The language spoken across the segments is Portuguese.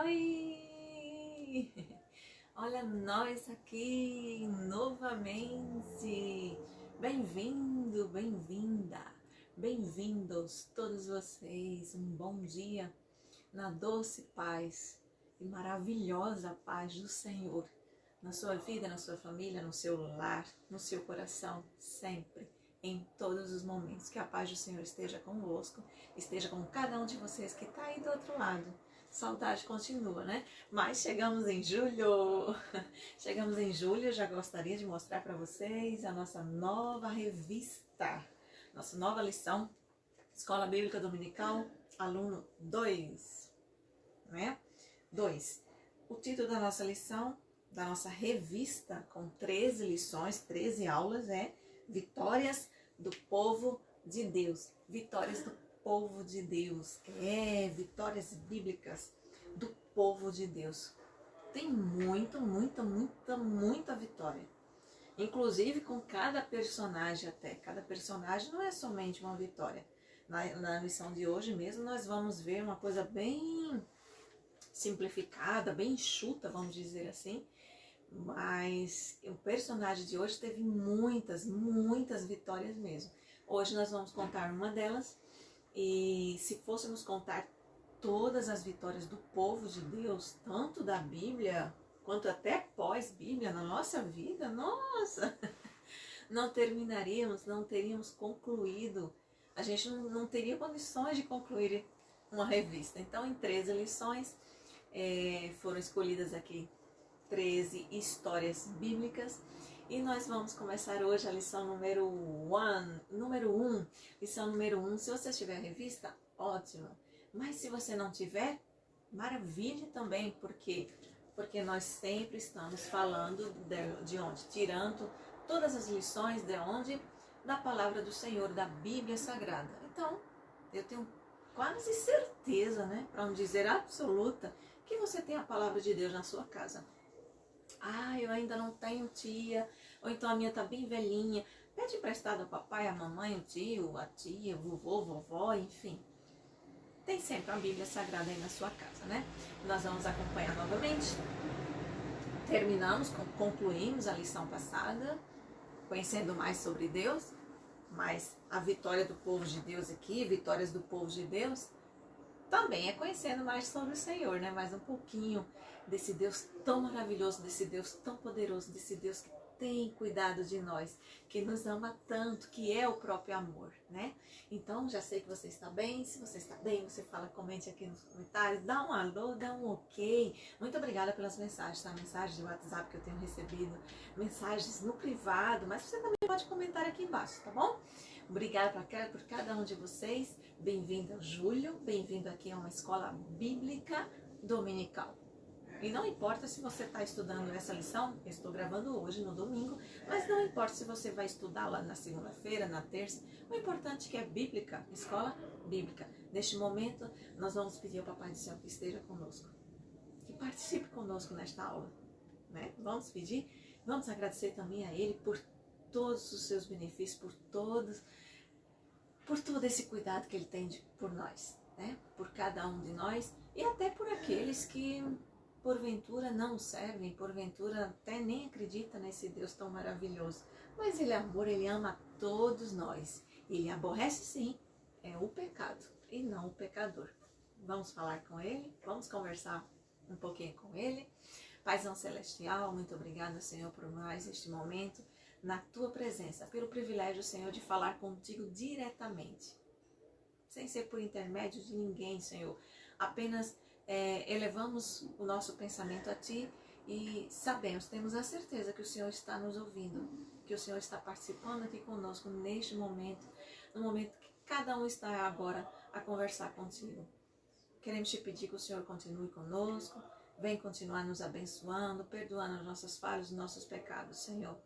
Oi! Olha nós aqui novamente. Bem-vindo, bem-vinda, bem-vindos todos vocês. Um bom dia na doce paz e maravilhosa paz do Senhor na sua vida, na sua família, no seu lar, no seu coração, sempre, em todos os momentos. Que a paz do Senhor esteja convosco, esteja com cada um de vocês que está aí do outro lado. Saudade continua, né? Mas chegamos em julho. Chegamos em julho, eu já gostaria de mostrar para vocês a nossa nova revista, nossa nova lição, Escola Bíblica Dominical, aluno 2, né? 2. O título da nossa lição, da nossa revista, com 13 lições, 13 aulas, é Vitórias do Povo de Deus. Vitórias do povo de Deus, vitórias bíblicas do povo de Deus. Tem muita vitória. Inclusive com cada personagem até. Cada personagem não é somente uma vitória. Na lição de hoje mesmo nós vamos ver uma coisa bem simplificada, bem enxuta, vamos dizer assim. Mas o personagem de hoje teve muitas vitórias mesmo. Hoje nós vamos contar uma delas. E se fôssemos contar todas as vitórias do povo de Deus, tanto da Bíblia, quanto até pós-Bíblia, na nossa vida, nossa, não terminaríamos, não teríamos concluído, a gente não teria condições de concluir uma revista. Então, em 13 lições, foram escolhidas aqui 13 histórias bíblicas. E nós vamos começar hoje a lição número 1. Lição número 1. Se você tiver a revista, ótimo. Mas se você não tiver, maravilha também. Por quê? Porque nós sempre estamos falando de onde? Tirando todas as lições de onde? Da palavra do Senhor, da Bíblia Sagrada. Então, eu tenho quase certeza, né? Para não dizer absoluta, que você tem a palavra de Deus na sua casa. Ah, eu ainda não tenho tia, ou então a minha tá bem velhinha. Pede emprestado ao papai, à mamãe, o tio, a tia, o vovô, vovó, enfim. Tem sempre uma Bíblia Sagrada aí na sua casa, né? Nós vamos acompanhar novamente. Concluímos a lição passada, conhecendo mais sobre Deus, mas a vitória do povo de Deus aqui, vitórias do povo de Deus, também é conhecendo mais sobre o Senhor, né? Mais um pouquinho desse Deus tão maravilhoso, desse Deus tão poderoso, desse Deus que tem cuidado de nós, que nos ama tanto, que é o próprio amor, né? Então, já sei que você está bem. Se você está bem, você fala, comente aqui nos comentários, dá um alô, dá um ok. Muito obrigada pelas mensagens, tá? Mensagens de WhatsApp que eu tenho recebido, mensagens no privado, mas você também pode comentar aqui embaixo, tá bom? Obrigada por cada um de vocês. Bem-vindo ao Júlio, bem-vindo aqui a uma escola bíblica dominical. E não importa se você está estudando essa lição, eu estou gravando hoje no domingo, mas não importa se você vai estudar lá na segunda-feira, na terça, o importante é que é bíblica, escola bíblica. Neste momento, nós vamos pedir ao Papai do Céu que esteja conosco, que participe conosco nesta aula, né? Vamos pedir, vamos agradecer também a Ele por todos os seus benefícios, por todo esse cuidado que Ele tem por nós, né? Por cada um de nós e até por aqueles que porventura não servem, porventura até nem acredita nesse Deus tão maravilhoso. Mas Ele é amor, Ele ama todos nós. Ele aborrece sim, é o pecado e não o pecador. Vamos falar com Ele, vamos conversar um pouquinho com Ele. Paizão Celestial, muito obrigada, Senhor, por mais este momento na Tua presença, pelo privilégio, Senhor, de falar contigo diretamente, sem ser por intermédio de ninguém, Senhor. Apenas elevamos o nosso pensamento a Ti e sabemos, temos a certeza que o Senhor está nos ouvindo, que o Senhor está participando aqui conosco neste momento, no momento que cada um está agora a conversar contigo. Queremos te pedir que o Senhor continue conosco, vem continuar nos abençoando, perdoando as nossas falhas, os nossos pecados, Senhor.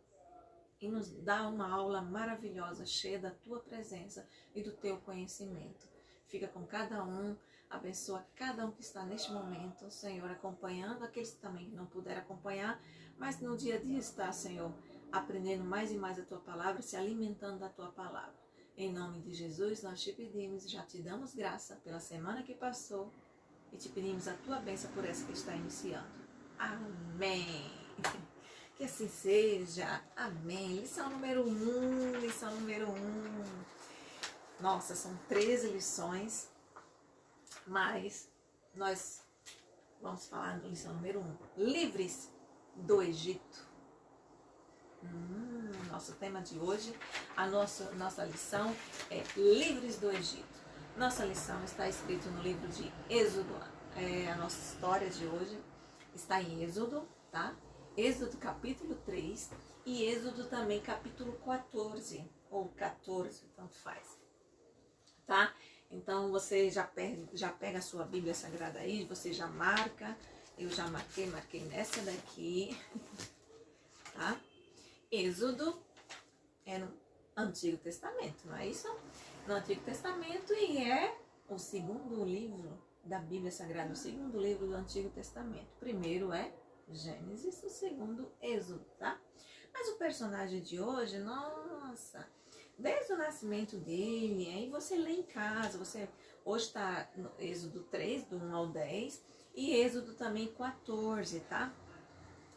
E nos dá uma aula maravilhosa, cheia da Tua presença e do Teu conhecimento. Fica com cada um, abençoa cada um que está neste momento, Senhor, acompanhando aqueles que também não puderam acompanhar, mas no dia a dia está, Senhor, aprendendo mais e mais a Tua palavra, se alimentando da Tua palavra. Em nome de Jesus, nós te pedimos e já te damos graça pela semana que passou e te pedimos a tua bênção por essa que está iniciando. Amém. Que assim seja. Amém. Lição número 1, lição número 1. Nossa, são 13 lições, mas nós vamos falar da lição número 1. Livres do Egito. Nosso tema de hoje, a nossa lição é Livres do Egito. Nossa lição está escrita no livro de Êxodo. A nossa história de hoje está em Êxodo, tá? Êxodo capítulo 3 e Êxodo também capítulo 14, ou 14, tanto faz, tá? Então você já pega a sua Bíblia Sagrada aí, você já marca, eu já marquei nessa daqui, tá? Êxodo é no Antigo Testamento, não é isso? No Antigo Testamento e é o segundo livro da Bíblia Sagrada, o segundo livro do Antigo Testamento. O primeiro é Gênesis, o segundo Êxodo, tá? Mas o personagem de hoje, nossa, desde o nascimento dele, aí você lê em casa, hoje está no Êxodo 3, do 1 ao 10, e Êxodo também 14, tá?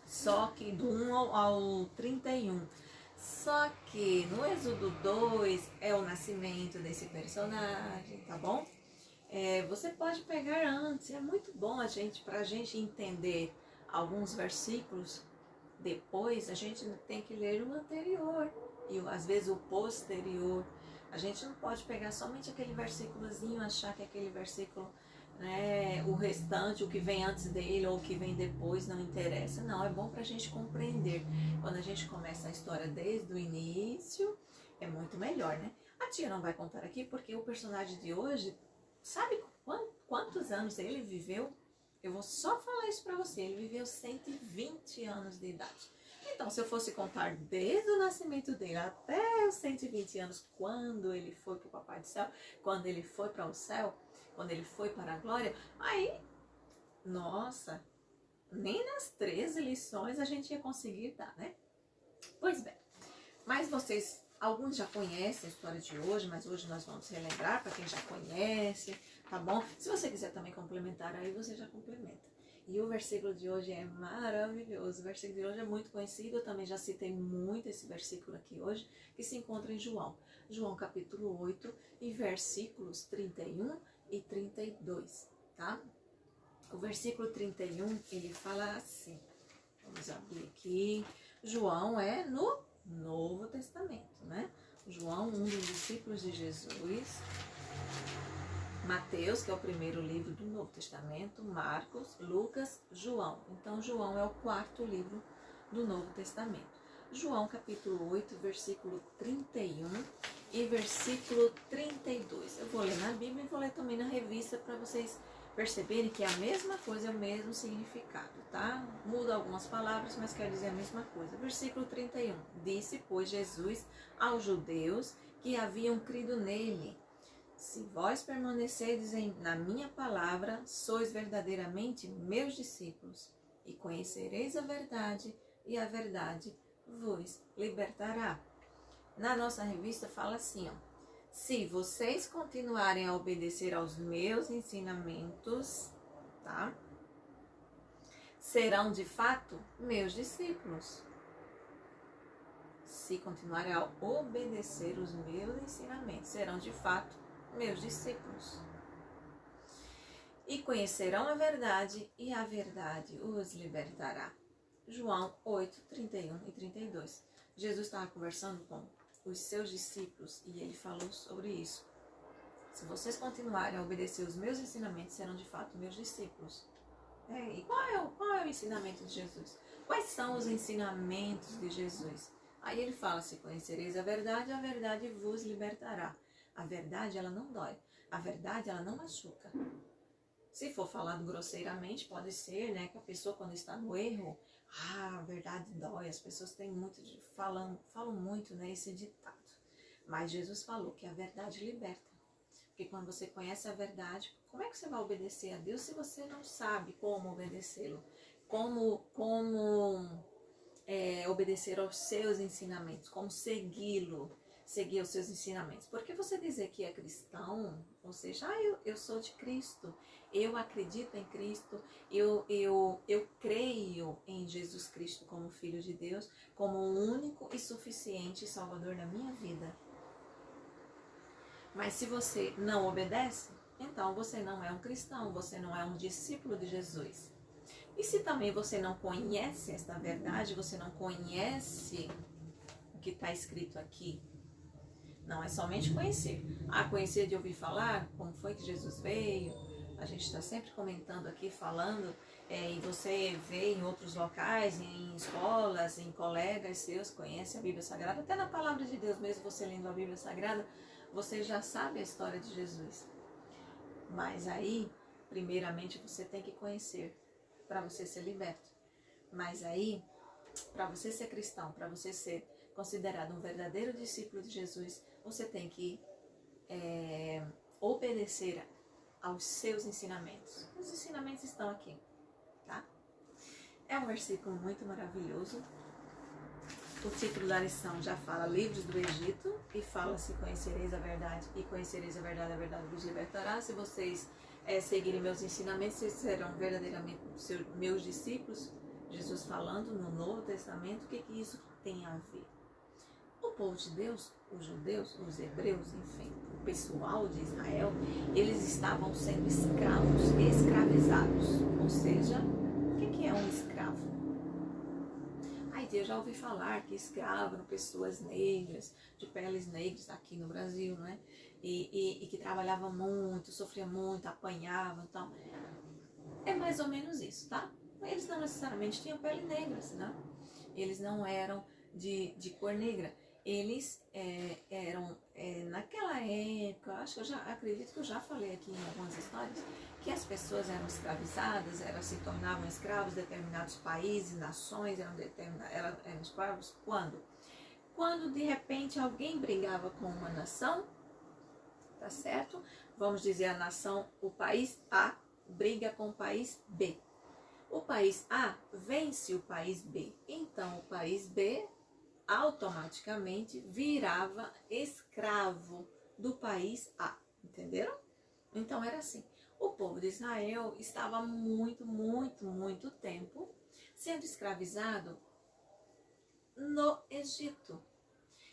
Só que do 1 ao 31. Só que no Êxodo 2 é o nascimento desse personagem, tá bom? Você pode pegar antes, é muito bom pra gente entender alguns versículos. Depois a gente tem que ler o anterior e às vezes o posterior. A gente não pode pegar somente aquele versículozinho, achar que aquele versículo, né, o restante, o que vem antes dele ou o que vem depois não interessa. Não, é bom pra gente compreender. Quando a gente começa a história desde o início, é muito melhor, né? A tia não vai contar aqui porque o personagem de hoje, sabe quantos anos ele viveu? Eu vou só falar isso pra você. Ele viveu 120 anos de idade. Então, se eu fosse contar desde o nascimento dele até os 120 anos, quando ele foi pro Papai do Céu, quando ele foi para o céu, quando ele foi para a glória, aí, nossa, nem nas 13 lições a gente ia conseguir dar, né? Pois bem, mas vocês, alguns já conhecem a história de hoje, mas hoje nós vamos relembrar para quem já conhece, tá bom? Se você quiser também complementar, aí você já complementa. E o versículo de hoje é maravilhoso, o versículo de hoje é muito conhecido, eu também já citei muito esse versículo aqui hoje, que se encontra em João. João capítulo 8 e versículos 31 e 32, tá? O versículo 31, ele fala assim, vamos abrir aqui, João é no Novo Testamento, né? João, um dos discípulos de Jesus, Mateus, que é o primeiro livro do Novo Testamento, Marcos, Lucas, João. Então, João é o quarto livro do Novo Testamento. João, capítulo 8, versículo 31 e versículo 32. Eu vou ler na Bíblia e vou ler também na revista para vocês perceberem que é a mesma coisa, é o mesmo significado, tá? Muda algumas palavras, mas quer dizer a mesma coisa. Versículo 31. Disse, pois, Jesus aos judeus que haviam crido nele: se vós permanecerdes na minha palavra, sois verdadeiramente meus discípulos, e conhecereis a verdade, e a verdade vos libertará. Na nossa revista fala assim, ó: se vocês continuarem a obedecer aos meus ensinamentos, tá? Serão de fato meus discípulos. Se continuarem a obedecer os meus ensinamentos, serão de fato meus discípulos. E conhecerão a verdade, e a verdade os libertará. João 8, 31 e 32. Jesus estava conversando com os seus discípulos e ele falou sobre isso. Se vocês continuarem a obedecer os meus ensinamentos, serão de fato meus discípulos. E qual é o ensinamento de Jesus? Quais são os ensinamentos de Jesus? Aí ele fala, se conhecereis a verdade vos libertará. A verdade, ela não dói. A verdade, ela não machuca. Se for falado grosseiramente, pode ser, né, que a pessoa, quando está no erro, a verdade dói. As pessoas têm muito falam muito, né, esse ditado. Mas Jesus falou que a verdade liberta. Porque quando você conhece a verdade, como é que você vai obedecer a Deus se você não sabe como obedecê-lo? Como obedecer aos seus ensinamentos? Como segui-lo? seguir os seus ensinamentos. Porque você dizer que é cristão, ou seja, eu sou de Cristo, eu acredito em Cristo, eu creio em Jesus Cristo como Filho de Deus, como o único e suficiente Salvador da minha vida. Mas se você não obedece, então você não é um cristão, você não é um discípulo de Jesus. E se também você não conhece esta verdade, você não conhece o que está escrito aqui, não é somente conhecer. Conhecer de ouvir falar, como foi que Jesus veio, a gente está sempre comentando aqui, falando, e você vê em outros locais, em escolas, em colegas seus, conhece a Bíblia Sagrada, até na Palavra de Deus, mesmo você lendo a Bíblia Sagrada, você já sabe a história de Jesus. Mas aí, primeiramente, você tem que conhecer para você ser liberto. Mas aí, para você ser cristão, para você ser considerado um verdadeiro discípulo de Jesus, você tem que obedecer aos seus ensinamentos. Os ensinamentos estão aqui, tá? É um versículo muito maravilhoso. O título da lição já fala livros do Egito e fala-se conhecereis a verdade e conhecereis a verdade vos libertará. Se vocês seguirem meus ensinamentos, vocês serão verdadeiramente meus discípulos. Jesus falando no Novo Testamento, o que isso tem a ver? O povo de Deus, os judeus, os hebreus, enfim, o pessoal de Israel, eles estavam sendo escravos, escravizados. Ou seja, o que é um escravo? Eu já ouvi falar que escravo eram pessoas negras, de peles negras aqui no Brasil, né? E que trabalhavam muito, sofriam muito, apanhavam e tal. É mais ou menos isso, tá? Eles não necessariamente tinham pele negra, né? Eles não eram de cor negra. Eles eram, naquela época, acredito que eu já falei aqui em algumas histórias, que as pessoas eram escravizadas, se tornavam escravos, determinados países, nações eram escravos. Quando? Quando de repente alguém brigava com uma nação, tá certo? Vamos dizer a nação, o país A briga com o país B. O país A vence o país B, então o país B automaticamente virava escravo do país A, entenderam? Então era assim. O povo de Israel estava muito tempo sendo escravizado no Egito.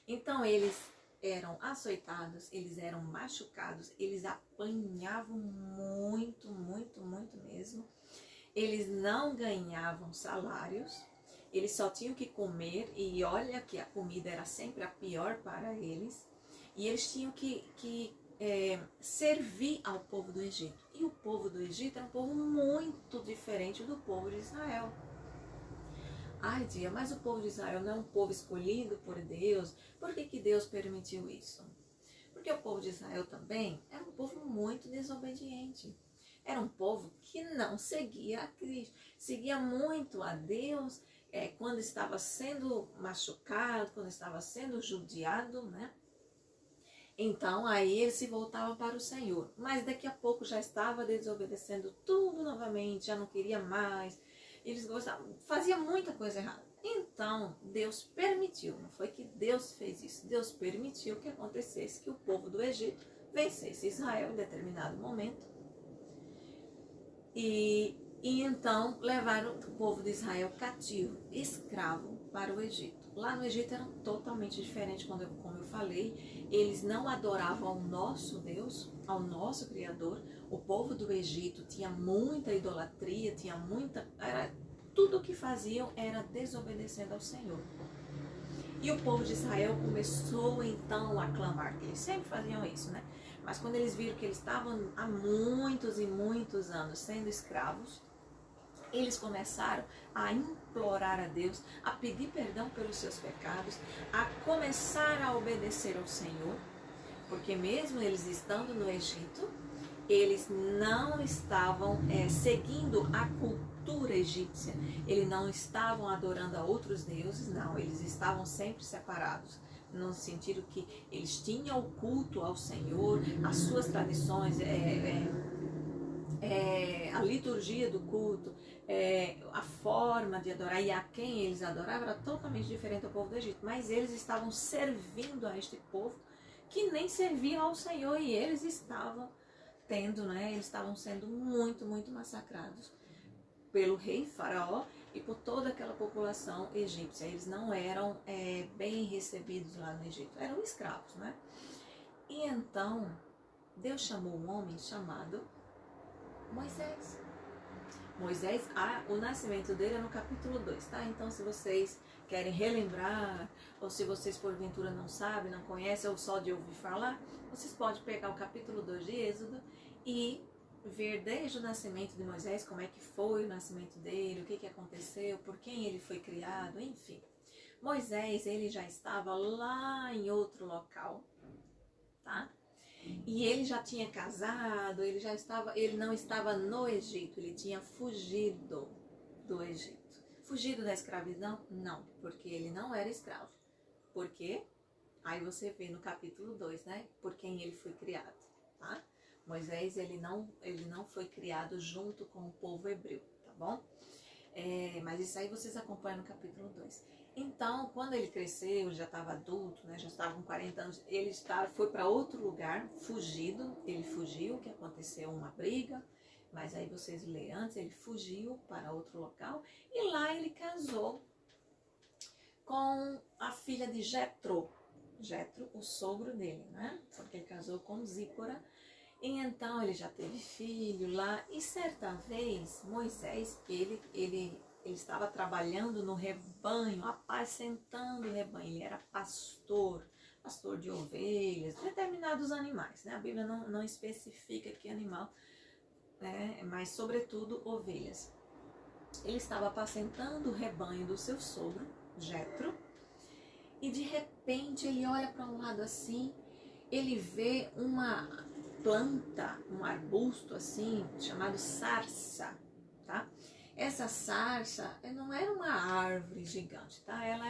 Então eles eram açoitados, eles eram machucados, eles apanhavam muito mesmo. Eles não ganhavam salários, eles só tinham que comer, e olha que a comida era sempre a pior para eles. E eles tinham que servir ao povo do Egito. E o povo do Egito era um povo muito diferente do povo de Israel. Ai, Dia, mas o povo de Israel não é um povo escolhido por Deus. Por que Deus permitiu isso? Porque o povo de Israel também era um povo muito desobediente. Era um povo que não seguia a Cristo. Seguia muito a Deus quando estava sendo machucado, quando estava sendo judiado, né? Então, aí ele se voltava para o Senhor. Mas daqui a pouco já estava desobedecendo tudo novamente, já não queria mais. Eles gostavam, fazia muita coisa errada. Então, Deus permitiu, não foi que Deus fez isso. Deus permitiu que acontecesse que o povo do Egito vencesse Israel em determinado momento. E então levaram o povo de Israel cativo, escravo, para o Egito. Lá no Egito era totalmente diferente, como eu falei. Eles não adoravam ao nosso Deus, ao nosso Criador. O povo do Egito tinha muita idolatria, tudo o que faziam era desobedecendo ao Senhor. E o povo de Israel começou então a clamar, que eles sempre faziam isso, né? Mas quando eles viram que eles estavam há muitos e muitos anos sendo escravos, eles começaram a implorar a Deus, a pedir perdão pelos seus pecados, a começar a obedecer ao Senhor, porque mesmo eles estando no Egito, eles não estavam seguindo a cultura egípcia, eles não estavam adorando a outros deuses, não, eles estavam sempre separados, no sentido que eles tinham o culto ao Senhor, as suas tradições, a liturgia do culto, a forma de adorar e a quem eles adoravam era totalmente diferente do povo do Egito. Mas eles estavam servindo a este povo que nem servia ao Senhor, e eles estavam tendo, né? Eles estavam sendo muito, muito massacrados pelo rei Faraó e por toda aquela população egípcia. Eles não eram bem recebidos lá no Egito, eram escravos, né? E então Deus chamou um homem chamado Moisés. Moisés, o nascimento dele é no capítulo 2, tá? Então, se vocês querem relembrar, ou se vocês porventura não sabem, não conhecem, ou só de ouvir falar, vocês podem pegar o capítulo 2 de Êxodo e ver desde o nascimento de Moisés, como é que foi o nascimento dele, o que que aconteceu, por quem ele foi criado, enfim. Moisés, ele já estava lá em outro local, tá? E ele já tinha casado, ele não estava no Egito, ele tinha fugido do Egito. Fugido da escravidão? Não, porque ele não era escravo. Por quê? Aí você vê no capítulo 2, né? Por quem ele foi criado, tá? Moisés, ele não foi criado junto com o povo hebreu, tá bom? Mas isso aí vocês acompanham no capítulo 2. Então, quando ele cresceu, já estava adulto, né, já estava com 40 anos, foi para outro lugar, fugido, ele fugiu, que aconteceu uma briga, mas aí vocês lêem antes, ele fugiu para outro local, e lá ele casou com a filha de Jetro, o sogro dele, né, porque ele casou com Zípora, e então ele já teve filho lá, e certa vez, Moisés, ele estava trabalhando no rebanho, apacentando o rebanho. Ele era pastor de ovelhas, determinados animais, né? A Bíblia não especifica que animal, né? Mas sobretudo ovelhas. Ele estava apacentando o rebanho do seu sogro, Jetro, e de repente ele olha para um lado assim, ele vê uma planta, um arbusto assim, chamado sarça, tá? Essa sarça não era uma árvore gigante, tá? Ela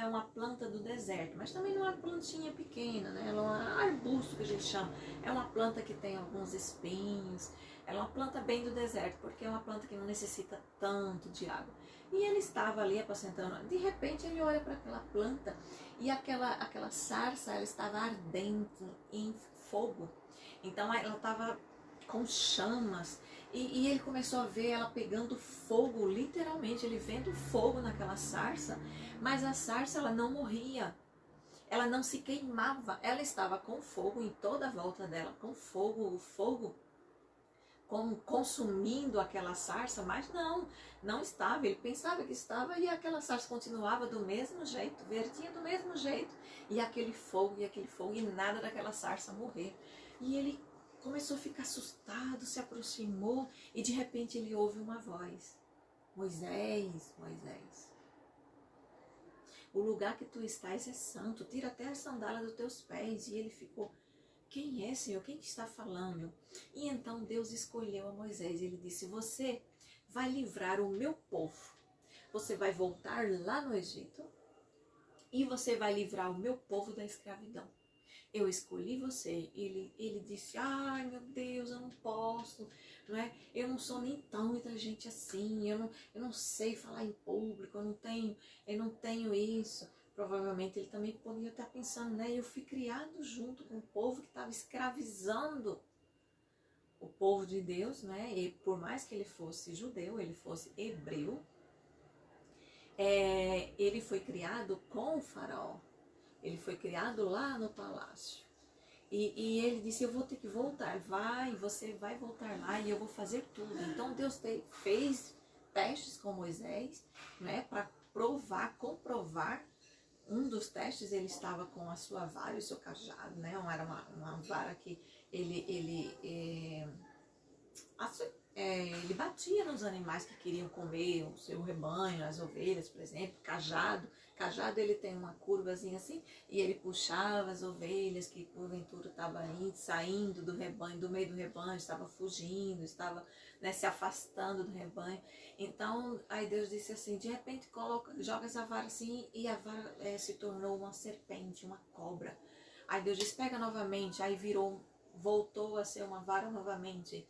é uma planta do deserto, mas também não é uma plantinha pequena, né? Ela é um arbusto que a gente chama. É uma planta que tem alguns espinhos. Ela é uma planta bem do deserto, porque é uma planta que não necessita tanto de água. E ele estava ali apacentando. De repente ele olha para aquela planta e aquela sarça, ela estava ardente em fogo. Então ela estava com chamas. E ele começou a ver ela pegando fogo, literalmente, ele vendo fogo naquela sarça, mas a sarça ela não morria, ela não se queimava, ela estava com fogo em toda a volta dela, com fogo, o fogo consumindo aquela sarça, mas não estava, ele pensava que estava e aquela sarça continuava do mesmo jeito, verdia do mesmo jeito, e aquele fogo, e nada daquela sarça morrer. E ele começou a ficar assustado, se aproximou e de repente ele ouve uma voz: Moisés, Moisés, o lugar que tu estás é santo, tira até a sandália dos teus pés. E ele ficou: quem é, Senhor? Quem que está falando? E então Deus escolheu a Moisés. Ele disse: você vai livrar o meu povo, você vai voltar lá no Egito e você vai livrar o meu povo da escravidão. Eu escolhi você. Ele disse: ai meu Deus, eu não posso, não é? Eu não sou nem tão inteligente assim, eu não sei falar em público, eu não tenho isso. Provavelmente ele também poderia estar pensando, né? Eu fui criado junto com o povo que estava escravizando o povo de Deus, né? E por mais que ele fosse judeu, ele fosse hebreu, ele foi criado com o faraó. Ele foi criado lá no palácio. E ele disse: eu vou ter que voltar. Você vai voltar lá e eu vou fazer tudo. Então Deus fez testes com Moisés, né, para comprovar. Um dos testes, ele estava com a sua vara e o seu cajado, né? Era uma vara que ele batia nos animais que queriam comer o seu rebanho, as ovelhas, por exemplo. Cajado ele tem uma curvazinha assim, e ele puxava as ovelhas que porventura estavam saindo do rebanho, do meio do rebanho, estava fugindo, estava, né, se afastando do rebanho. Então aí Deus disse assim: de repente joga essa vara assim, e a vara se tornou uma serpente, uma cobra. Aí Deus disse: pega novamente. Aí voltou a ser uma vara novamente.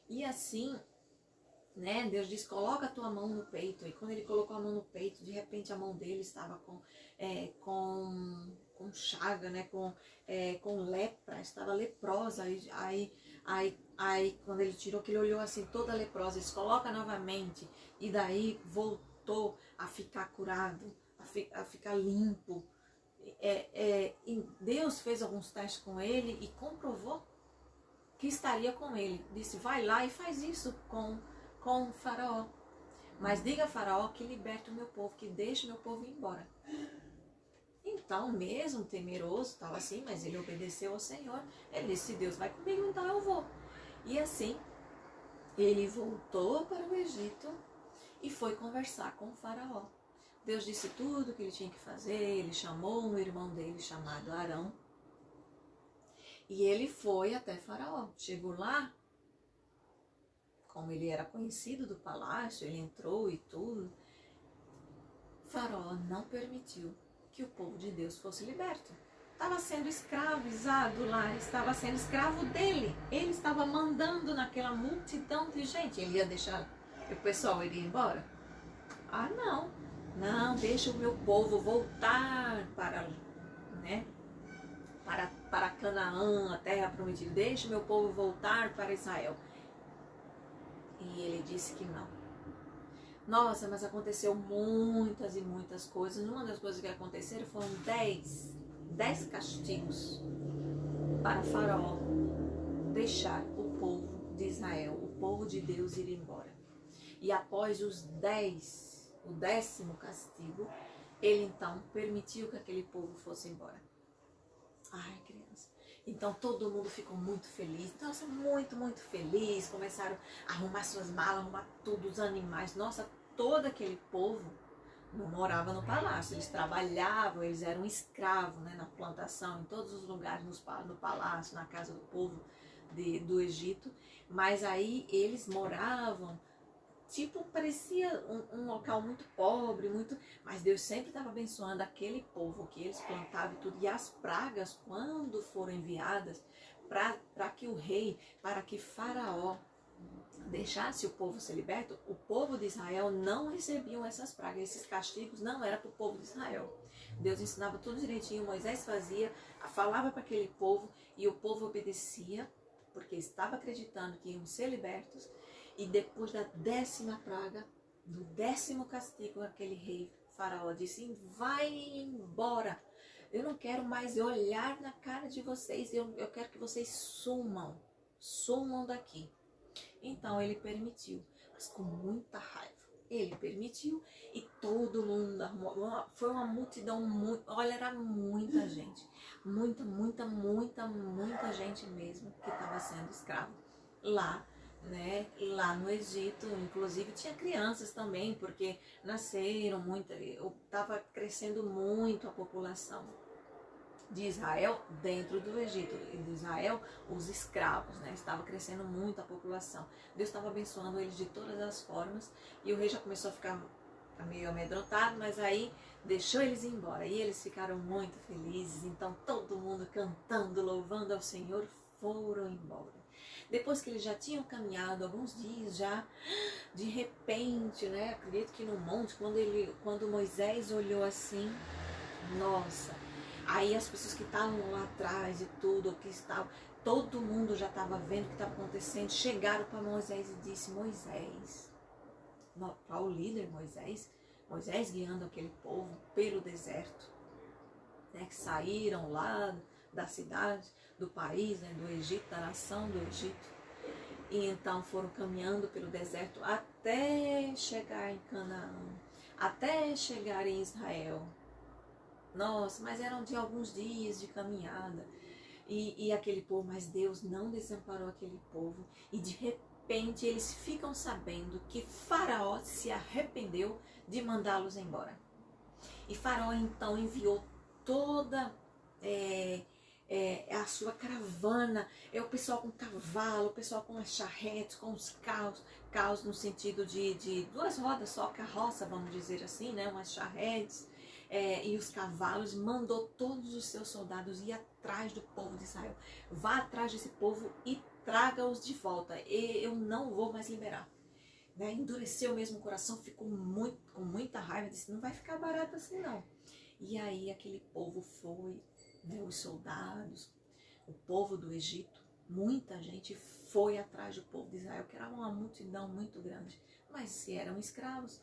E assim né? Deus diz, coloca a tua mão no peito. E quando ele colocou a mão no peito, de repente a mão dele estava com chaga, né? Com lepra, estava leprosa. Aí quando ele tirou, que ele olhou assim, toda leprosa, ele coloca novamente. E daí voltou a ficar curado, a ficar limpo. E Deus fez alguns testes com ele e comprovou que estaria com ele. Disse, vai lá e faz isso com o faraó. Mas diga a faraó que liberte o meu povo, que deixe o meu povo ir embora. Então, mesmo temeroso, estava assim, mas ele obedeceu ao Senhor. Ele disse, se Deus vai comigo, então eu vou. E assim, ele voltou para o Egito e foi conversar com o faraó. Deus disse tudo o que ele tinha que fazer, ele chamou um irmão dele chamado Arão. E ele foi até faraó. Chegou lá, como ele era conhecido do palácio, ele entrou e tudo. Faraó não permitiu que o povo de Deus fosse liberto. Estava sendo escravizado lá, estava sendo escravo dele. Ele estava mandando naquela multidão de gente. Ele ia deixar o pessoal ir embora? Ah, não. Não, deixa o meu povo voltar para Canaã, a terra prometida. Deixa o meu povo voltar para Israel. E ele disse que não. Nossa, mas aconteceu muitas e muitas coisas. Uma das coisas que aconteceram foram 10 castigos para Faraó deixar o povo de Israel, o povo de Deus ir embora. E após o 10º castigo, ele então permitiu que aquele povo fosse embora. Ai, criança. Então todo mundo ficou muito feliz. Nossa, muito, muito feliz. Começaram a arrumar suas malas, arrumar tudo, os animais. Nossa, todo aquele povo não morava no palácio. Eles trabalhavam, eles eram escravos, né, na plantação, em todos os lugares, no palácio, na casa do povo do Egito. Mas aí eles moravam, tipo, parecia um local muito pobre, mas Deus sempre estava abençoando aquele povo que eles plantavam e tudo. E as pragas, quando foram enviadas para que o rei, para que Faraó deixasse o povo ser liberto, o povo de Israel não recebiam essas pragas. Esses castigos não eram para o povo de Israel. Deus ensinava tudo direitinho, Moisés fazia, falava para aquele povo e o povo obedecia, porque estava acreditando que iam ser libertos. E depois da 10ª praga, do 10º castigo, aquele rei Faraó disse, vai embora, eu não quero mais olhar na cara de vocês, eu quero que vocês sumam daqui. Então ele permitiu, mas com muita raiva. Ele permitiu e todo mundo arrumou. Foi uma multidão, olha, era muita gente. Muita gente mesmo que estava sendo escravo lá, né? Lá no Egito. Inclusive tinha crianças também, porque nasceram muito, estava crescendo muito a população de Israel dentro do Egito, e de Israel os escravos, né? Estava crescendo muito a população. Deus estava abençoando eles de todas as formas e o rei já começou a ficar meio amedrontado, mas aí deixou eles ir embora e eles ficaram muito felizes. Então todo mundo cantando, louvando ao Senhor, foram embora. Depois que eles já tinham caminhado alguns dias, já de repente, né? Acredito que no monte, quando Moisés olhou assim, nossa. Aí as pessoas que estavam lá atrás e tudo, todo mundo já estava vendo o que estava acontecendo, chegaram para Moisés e disse, Moisés, para o líder Moisés guiando aquele povo pelo deserto, né, que saíram lá da cidade, do país, né, do Egito, da nação do Egito, e então foram caminhando pelo deserto até chegar em Canaã, até chegar em Israel. Nossa, mas eram de alguns dias de caminhada. E aquele povo, mas Deus não desamparou aquele povo. E de repente eles ficam sabendo que Faraó se arrependeu de mandá-los embora. E Faraó então enviou toda a sua caravana, o pessoal com cavalo, o pessoal com as charretes, com os carros no sentido de 2 rodas só, carroça, vamos dizer assim, né, umas charretes. E os cavalos, mandou todos os seus soldados ir atrás do povo de Israel. Vá atrás desse povo e traga-os de volta. Eu não vou mais liberar. né, endureceu mesmo o coração, ficou com muita raiva, disse, não vai ficar barato assim não. E aí aquele povo foi, né, os soldados, o povo do Egito, muita gente foi atrás do povo de Israel, que era uma multidão muito grande. Mas se eram escravos,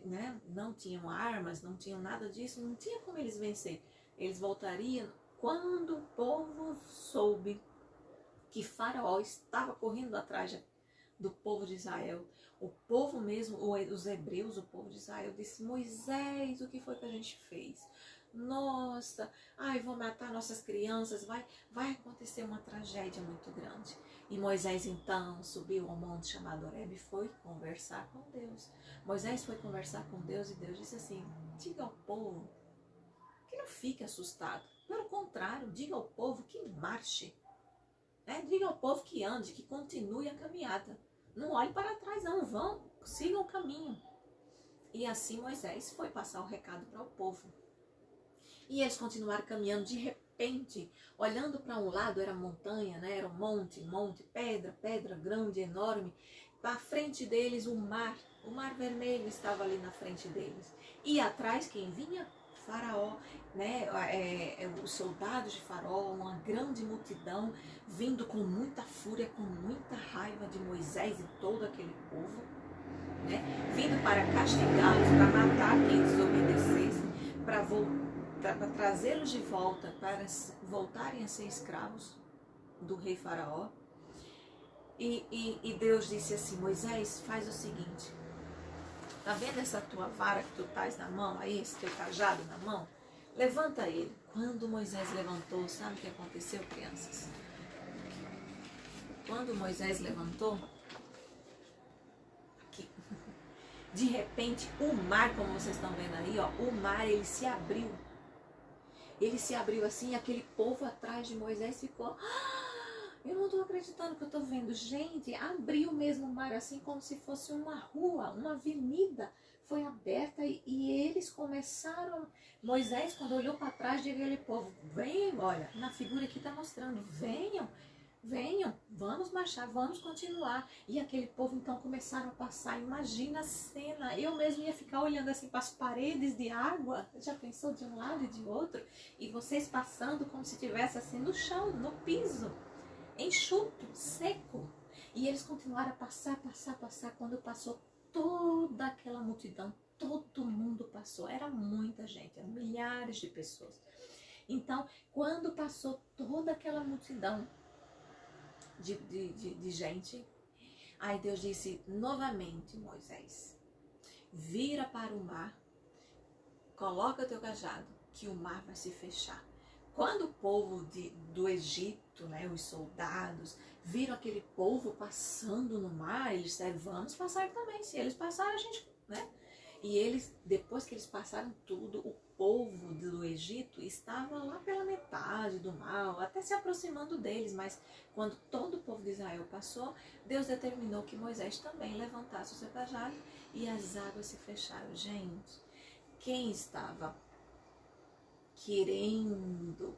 né, não tinham armas, não tinham nada disso, não tinha como eles vencer. Eles voltariam quando o povo soube que Faraó estava correndo atrás do povo de Israel. O povo mesmo, os hebreus, o povo de Israel, disse, Moisés, o que foi que a gente fez? Nossa, vão matar nossas crianças, vai acontecer uma tragédia muito grande. E Moisés então subiu ao monte chamado Horebe e foi conversar com Deus. Moisés foi conversar com Deus e Deus disse assim, diga ao povo que não fique assustado. Pelo contrário, diga ao povo que marche. Diga ao povo que ande, que continue a caminhada. Não olhe para trás, não. Sigam o caminho. E assim Moisés foi passar o recado para o povo. E eles continuaram caminhando. De repente, olhando para um lado, era montanha, né? Era um monte, pedra grande, enorme. À frente deles, o mar vermelho estava ali na frente deles. E atrás, quem vinha? Faraó, né? Os soldados de Faraó, uma grande multidão, vindo com muita fúria, com muita raiva de Moisés e todo aquele povo, né? Vindo para castigá-los, para matar quem desobedecesse, para trazê-los de volta, para voltarem a ser escravos do rei Faraó. E Deus disse assim, Moisés, faz o seguinte, tá vendo essa tua vara que tu traz na mão aí, esse teu cajado na mão? Levanta ele. Quando Moisés levantou, sabe o que aconteceu, crianças? Quando Moisés levantou, aqui, de repente o mar, como vocês estão vendo aí, ó, o mar ele se abriu. Ele se abriu assim, aquele povo atrás de Moisés ficou... Eu não estou acreditando que eu estou vendo. Gente, abriu mesmo o mar assim como se fosse uma rua, uma avenida. Foi aberta e eles começaram... Moisés, quando olhou para trás, disse aquele povo, venham, olha, na figura aqui está mostrando, venham, vamos marchar, vamos continuar. E aquele povo então começaram a passar, imagina a cena, eu mesmo ia ficar olhando assim para as paredes de água, já pensou de um lado e de outro? E vocês passando como se estivesse assim no chão, no piso, enxuto, seco. E eles continuaram a passar, quando passou toda aquela multidão, todo mundo passou, era muita gente, eram milhares de pessoas. Então, quando passou toda aquela multidão de gente, aí Deus disse novamente, Moisés, vira para o mar, coloca teu cajado, que o mar vai se fechar. Quando o povo do Egito, né, os soldados, viram aquele povo passando no mar, eles disseram, vamos passar também, se eles passarem a gente, né? E eles, depois que eles passaram tudo, o povo do Egito estava lá pela metade do mar, até se aproximando deles, mas quando todo o povo de Israel passou, Deus determinou que Moisés também levantasse o seu cajado e as águas se fecharam. Gente, quem estava querendo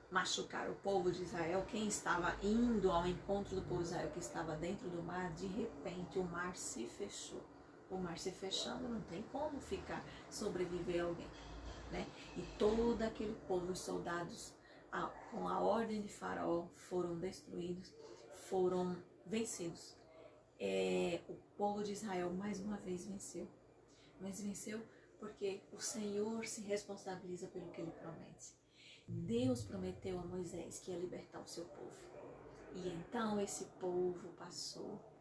machucar o povo de Israel, quem estava indo ao encontro do povo de Israel que estava dentro do mar, de repente o mar se fechou. O mar se fechando, não tem como sobreviver alguém, né? E todo aquele povo, os soldados, com a ordem de Faraó, foram destruídos, foram vencidos. O povo de Israel mais uma vez venceu, mas venceu porque o Senhor se responsabiliza pelo que Ele promete. Deus prometeu a Moisés que ia libertar o seu povo. E então esse povo passou.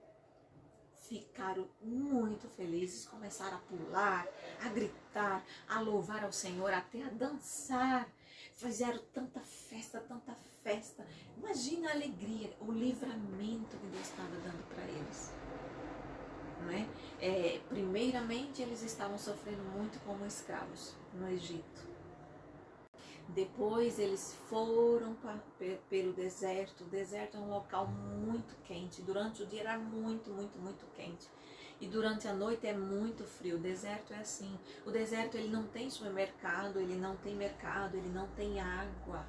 Ficaram muito felizes, começaram a pular, a gritar, a louvar ao Senhor, até a dançar. Fizeram tanta festa, tanta festa. Imagina a alegria, o livramento que Deus estava dando para eles. Não é? Primeiramente, eles estavam sofrendo muito como escravos no Egito. Depois eles foram pelo deserto. O deserto é um local muito quente. Durante o dia era muito, muito, muito quente. E durante a noite é muito frio. O deserto é assim. O deserto ele não tem supermercado, ele não tem mercado, ele não tem água.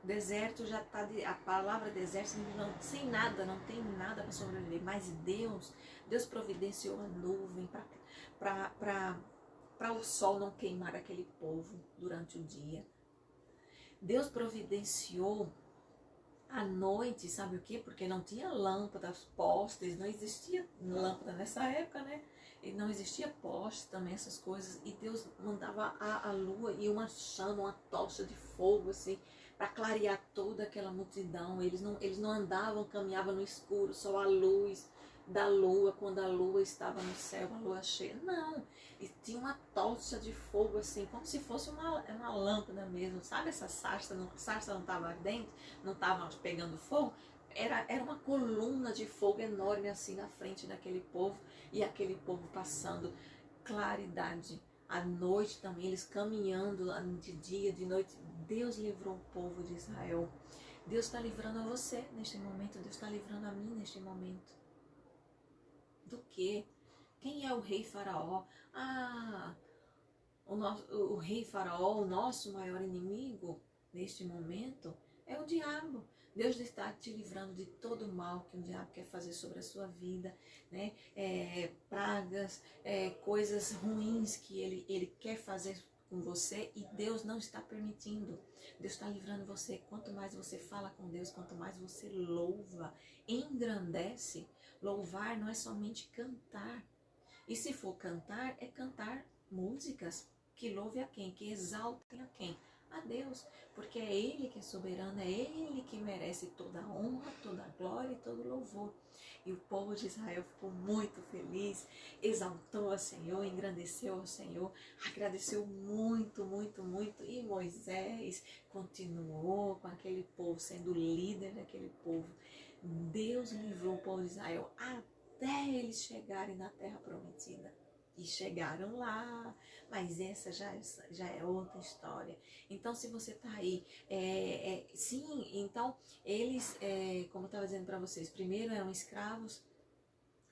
Deserto já está, a palavra deserto significa sem nada, não tem nada para sobreviver. Mas Deus providenciou a nuvem para o sol não queimar aquele povo durante o dia. Deus providenciou à noite, sabe o quê? Porque não tinha lâmpadas, postes, não existia lâmpada nessa época, né? E não existia poste também, essas coisas. E Deus mandava a lua e uma chama, uma tocha de fogo, assim, para clarear toda aquela multidão. Eles não andavam, caminhavam no escuro, só a luz da lua, quando a lua estava no céu, a lua cheia. Não, e tinha uma tocha de fogo, assim, como se fosse uma lâmpada mesmo. Sabe essa sarça não estava ardente, não estava pegando fogo? Era uma coluna de fogo enorme assim na frente daquele povo, e aquele povo passando claridade. À noite também, eles caminhando de dia, de noite. Deus livrou o povo de Israel. Deus está livrando a você neste momento. Deus está livrando a mim neste momento. Do quê? Quem é o rei Faraó? O rei Faraó, o nosso maior inimigo neste momento, é o diabo. Deus está te livrando de todo o mal que o diabo quer fazer sobre a sua vida, né? Pragas, coisas ruins que ele quer fazer com você, e Deus não está permitindo. Deus está livrando você. Quanto mais você fala com Deus, quanto mais você louva, engrandece. Louvar não é somente cantar. E se for cantar, é cantar músicas que louve a quem? Que exaltem a quem? A Deus, porque é Ele que é soberano, é Ele que merece toda a honra, toda a glória e todo o louvor. E o povo de Israel ficou muito feliz, exaltou ao Senhor, engrandeceu ao Senhor, agradeceu muito, muito, muito. E Moisés continuou com aquele povo, sendo líder daquele povo. Deus livrou o povo de Israel até eles chegarem na terra prometida. E chegaram lá, mas essa já é outra história. Então, se você está aí, sim, então, eles, como eu estava dizendo para vocês, primeiro eram escravos,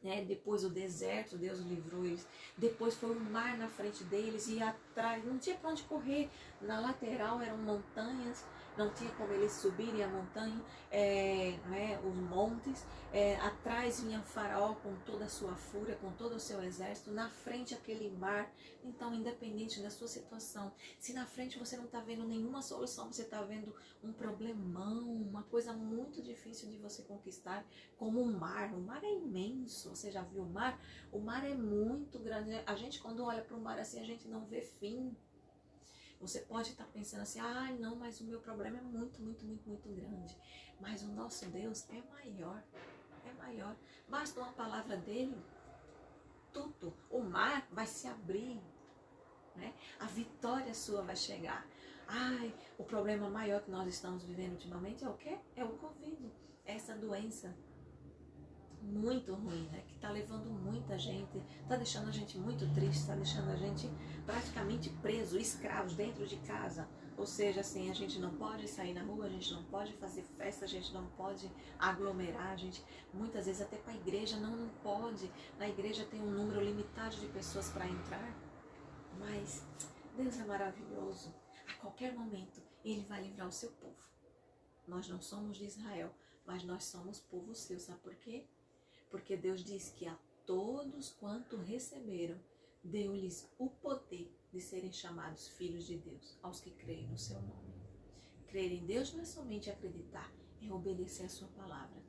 né? Depois o deserto, Deus livrou eles. Depois foi o mar na frente deles, e atrás, não tinha para onde correr. Na lateral eram montanhas, não tinha como eles subirem a montanha, os montes. Atrás vinha o Faraó com toda a sua fúria, com todo o seu exército. Na frente aquele mar. Então, independente da sua situação, se na frente você não está vendo nenhuma solução, você está vendo um problemão, uma coisa muito difícil de você conquistar, como o mar. O mar é imenso. Você já viu o mar? O mar é muito grande. A gente, quando olha para o mar assim, a gente não vê fim. Você pode estar pensando assim, não, mas o meu problema é muito, muito, muito, muito grande. Mas o nosso Deus é maior, é maior. Basta uma palavra dele, tudo, o mar vai se abrir, né? A vitória sua vai chegar. O problema maior que nós estamos vivendo ultimamente é o quê? É o Covid, essa doença muito ruim, né? Que está levando muita gente, está deixando a gente muito triste, está deixando a gente praticamente preso, escravos dentro de casa. Ou seja, assim, a gente não pode sair na rua, a gente não pode fazer festa, a gente não pode aglomerar, a gente muitas vezes até para a igreja não pode. Na igreja tem um número limitado de pessoas para entrar, mas Deus é maravilhoso. A qualquer momento Ele vai livrar o seu povo. Nós não somos de Israel, mas nós somos povo seu. Sabe por quê? Porque Deus diz que a todos quanto receberam, deu-lhes o poder de serem chamados filhos de Deus, aos que creem no seu nome. Crer em Deus não é somente acreditar, é obedecer a sua palavra.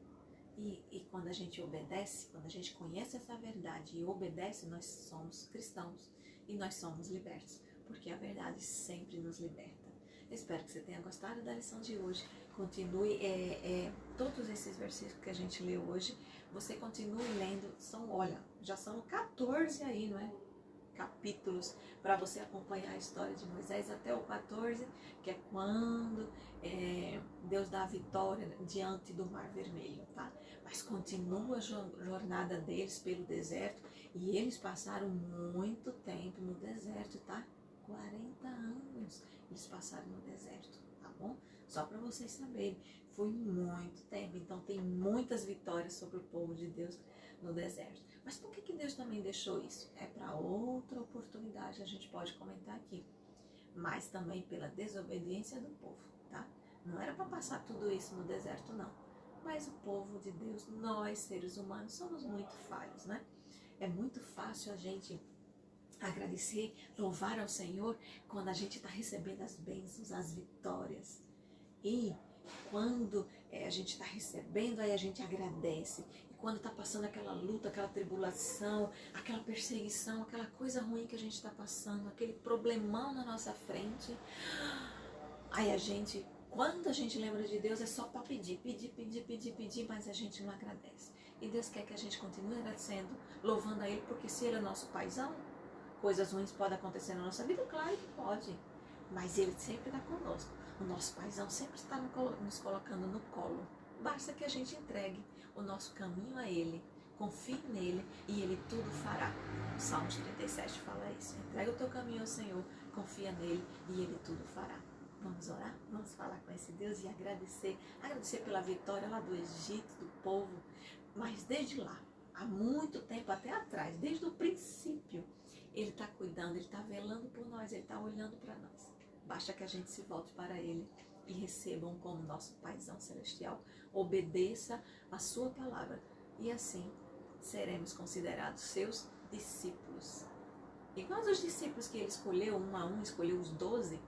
E quando a gente obedece, quando a gente conhece essa verdade e obedece, nós somos cristãos e nós somos libertos, porque a verdade sempre nos liberta. Espero que você tenha gostado da lição de hoje. Continue, todos esses versículos que a gente leu hoje, você continue lendo. Já são 14 aí, não é? Capítulos para você acompanhar a história de Moisés até o 14, que é quando Deus dá a vitória diante do Mar Vermelho, tá? Mas continua a jornada deles pelo deserto, e eles passaram muito tempo no deserto, tá? 40 anos eles passaram no deserto, tá bom? Só para vocês saberem, foi muito tempo. Então tem muitas vitórias sobre o povo de Deus no deserto. Mas por que Deus também deixou isso? É para outra oportunidade, a gente pode comentar aqui. Mas também pela desobediência do povo, tá? Não era para passar tudo isso no deserto, não. Mas o povo de Deus, nós seres humanos, somos muito falhos, né? É muito fácil a gente agradecer, louvar ao Senhor quando a gente está recebendo as bênçãos, as vitórias. E quando a gente está recebendo, aí a gente agradece. E quando está passando aquela luta, aquela tribulação, aquela perseguição, aquela coisa ruim que a gente está passando, aquele problemão na nossa frente, aí quando a gente lembra de Deus, é só para pedir, mas a gente não agradece. E Deus quer que a gente continue agradecendo, louvando a Ele, porque se Ele é nosso paizão, coisas ruins podem acontecer na nossa vida? Claro que pode, mas Ele sempre está conosco. O nosso paizão sempre está nos colocando no colo. Basta que a gente entregue o nosso caminho a Ele, confie nele e Ele tudo fará. O Salmos 37 fala isso. Entrega o teu caminho ao Senhor, confia nele e Ele tudo fará. Vamos orar? Vamos falar com esse Deus e agradecer. Agradecer pela vitória lá do Egito, do povo. Mas desde lá, há muito tempo até atrás, desde o princípio, Ele está cuidando, Ele está velando por nós, Ele está olhando para nós. Basta que a gente se volte para Ele e recebam como nosso Paizão Celestial. Obedeça a sua palavra e assim seremos considerados seus discípulos. Igual os discípulos que Ele escolheu, um a um, escolheu os 12,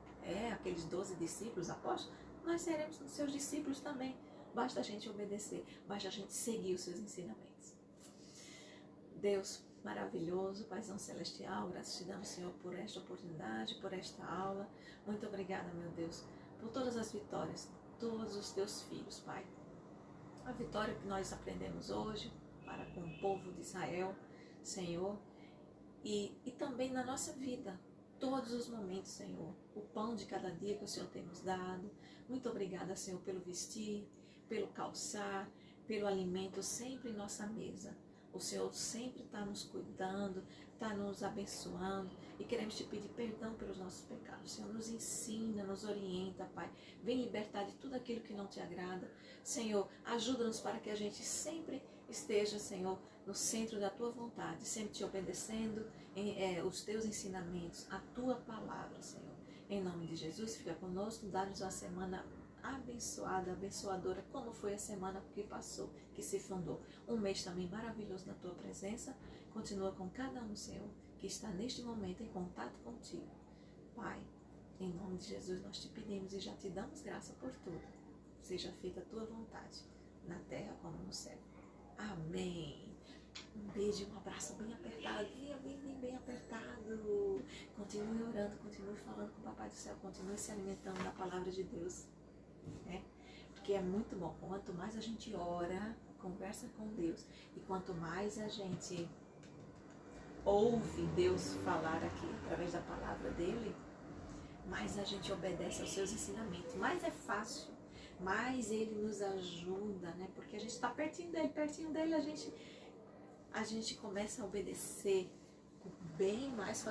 aqueles 12 discípulos apóstolos, nós seremos seus discípulos também. Basta a gente obedecer, basta a gente seguir os seus ensinamentos. Deus maravilhoso, Paizão Celestial, graças te damos, Senhor, por esta oportunidade, por esta aula. Muito obrigada, meu Deus, por todas as vitórias, todos os teus filhos, Pai. A vitória que nós aprendemos hoje para com o povo de Israel, Senhor, e também na nossa vida, todos os momentos, Senhor, o pão de cada dia que o Senhor tem nos dado. Muito obrigada, Senhor, pelo vestir, pelo calçar, pelo alimento sempre em nossa mesa. O Senhor sempre está nos cuidando, está nos abençoando e queremos te pedir perdão pelos nossos pecados. Senhor, nos ensina, nos orienta, Pai. Vem libertar de tudo aquilo que não te agrada. Senhor, ajuda-nos para que a gente sempre esteja, Senhor, no centro da tua vontade, sempre te obedecendo os teus ensinamentos, a tua palavra, Senhor. Em nome de Jesus, fica conosco, dá-nos uma semana abençoada, abençoadora, como foi a semana que passou, que se fundou. Um mês também maravilhoso na tua presença. Continua com cada um, Senhor, que está neste momento em contato contigo. Pai, em nome de Jesus nós te pedimos e já te damos graça por tudo. Seja feita a tua vontade, na terra como no céu. Amém. Um beijo e um abraço bem apertado, bem apertado. Continue orando, continue falando com o Papai do Céu, continue se alimentando da palavra de Deus. Porque é muito bom. Quanto mais a gente ora, conversa com Deus, e quanto mais a gente ouve Deus falar aqui através da palavra dele, mais a gente obedece aos seus ensinamentos. Mais é fácil, mais ele nos ajuda, né? Porque a gente está pertinho dele, a gente começa a obedecer com bem mais facilidade.